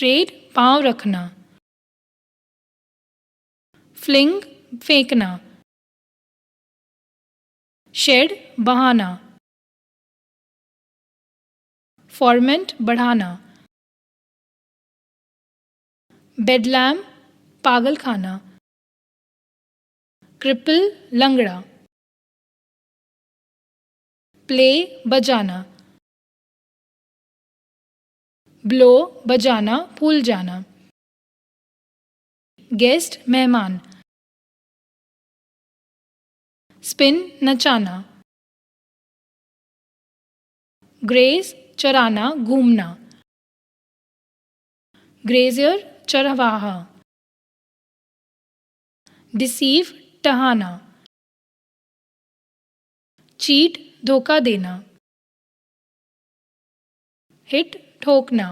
straight पांव रखना, fling फेंकना, शेड बहाना, फॉर्मेंट बढ़ाना, बेडलैम पागल खाना, क्रिपल लंगड़ा, प्ले बजाना, ब्लो बजाना भूल जाना, गेस्ट मेहमान, स्पिन नचाना, ग्रेज चराना घूमना, ग्रेजियर चरवाहा, डिसीव टहाना, चीट धोखा देना, हिट ठोकना,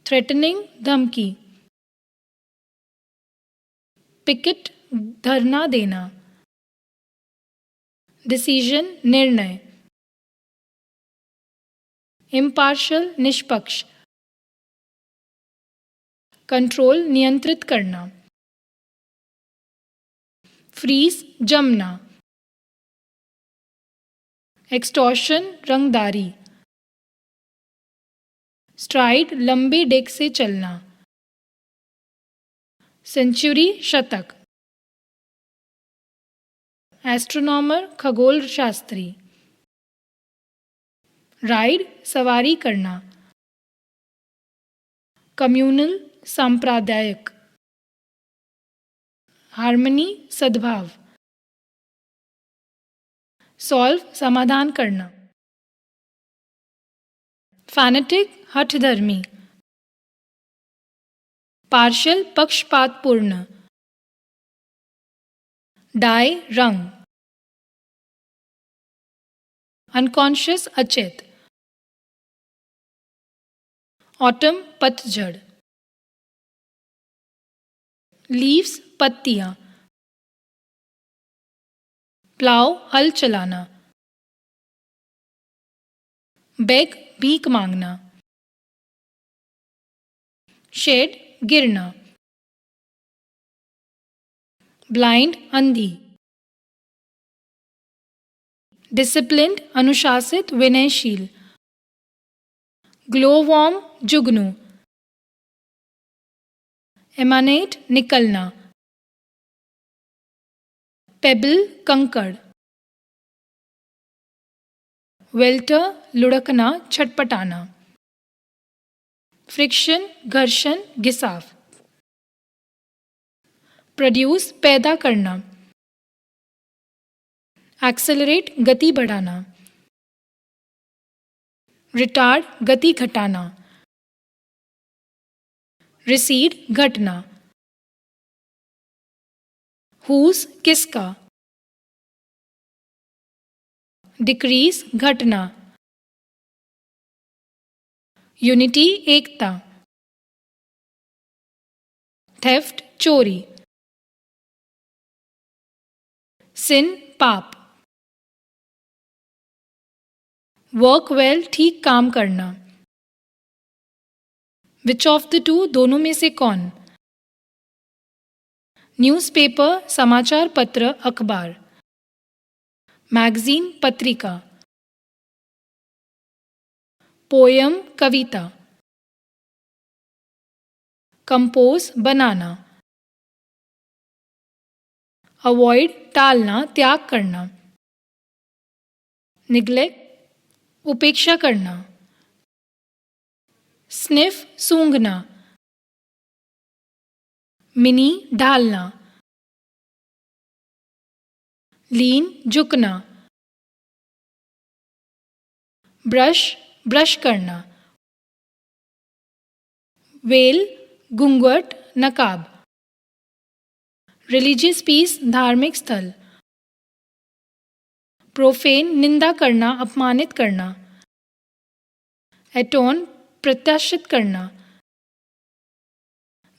थ्रेटनिंग धमकी, पिकेट धरना देना, डिसीजन निर्णय, इम्पार्शियल निष्पक्ष, कंट्रोल नियंत्रित करना, फ्रीज जमना, एक्सटॉर्शन रंगदारी, स्ट्राइड लंबे डेक से चलना, सेंचुरी शतक, एस्ट्रोनॉमर खगोल शास्त्री, राइड सवारी करना, कम्युनल सांप्रदायिक, हार्मनी सद्भाव, सॉल्व समाधान करना, फैनेटिक हठधर्मी, पार्शियल पक्षपातपूर्ण, डाई रंग, अनकॉन्शियस अचेत, ऑटम पतझड़, लीव्स पत्तियां, प्लाव हल चलाना, बेग भीख मांगना, शेड गिरना, ब्लाइंड अंधी, डिसिप्लिन्ड अनुशासित विनयशील, ग्लो वॉर्म जुगनू, एमानेट निकलना, पेबल कंकड़, वेल्टर लुढ़कना छटपटाना, फ्रिक्शन घर्षण घिसाव, प्रोड्यूस पैदा करना, एक्सेलरेट गति बढ़ाना, रिटार्ड गति घटाना, रिसीड घटना, हुज किसका, डिक्रीज घटना, यूनिटी एकता, थेफ्ट चोरी, सिन पाप, वर्क वेल ठीक काम करना, विच ऑफ द टू दोनों में से कौन, न्यूज़पेपर समाचार पत्र अखबार, मैगजीन पत्रिका, पोयम कविता, कंपोज बनाना, अवॉइड टालना त्याग करना, निग्लेक्ट उपेक्षा करना, स्निफ सूंघना, मिनी ढालना, लीन झुकना, ब्रश ब्रश करना, वेल घूंघट नकाब, रिलीजियस पीस धार्मिक स्थल, प्रोफेन निंदा करना अपमानित करना, एटोन प्रत्याशित करना,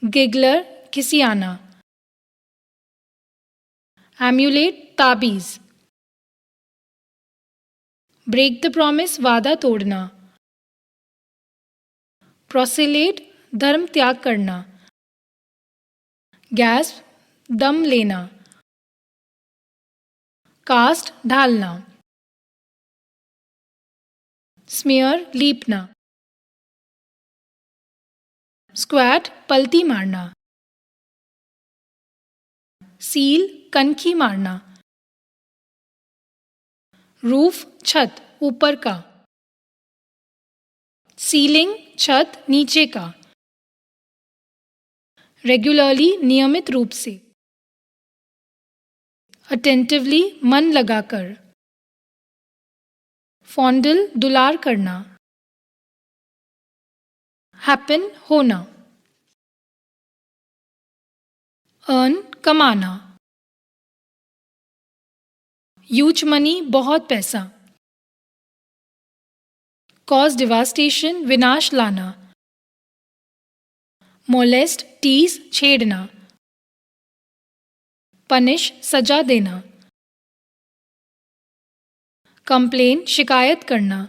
गिगलर खिसियाना, एम्यूलेट ताबीज, ब्रेक द प्रॉमिस वादा तोड़ना, प्रोसिलेट धर्म त्याग करना, गैस दम लेना, कास्ट ढालना, स्मीयर लीपना, स्क्वैट पलटी मारना, सील कनखी मारना, रूफ छत ऊपर का, सीलिंग छत नीचे का, रेगुलरली नियमित रूप से, अटेंटिवली मन लगाकर, फॉन्डल दुलार करना, हैपन होना, अर्न कमाना, ह्यूज मनी बहुत पैसा, कॉज डिवास्टेशन विनाश लाना, मोलेस्ट टीज छेड़ना, पनिश सजा देना, कंप्लेन शिकायत करना,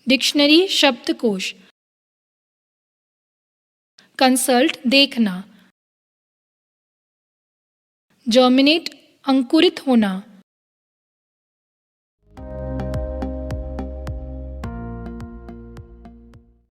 डिक्शनरी शब्दकोश, कंसल्ट देखना, जर्मिनेट अंकुरित होना,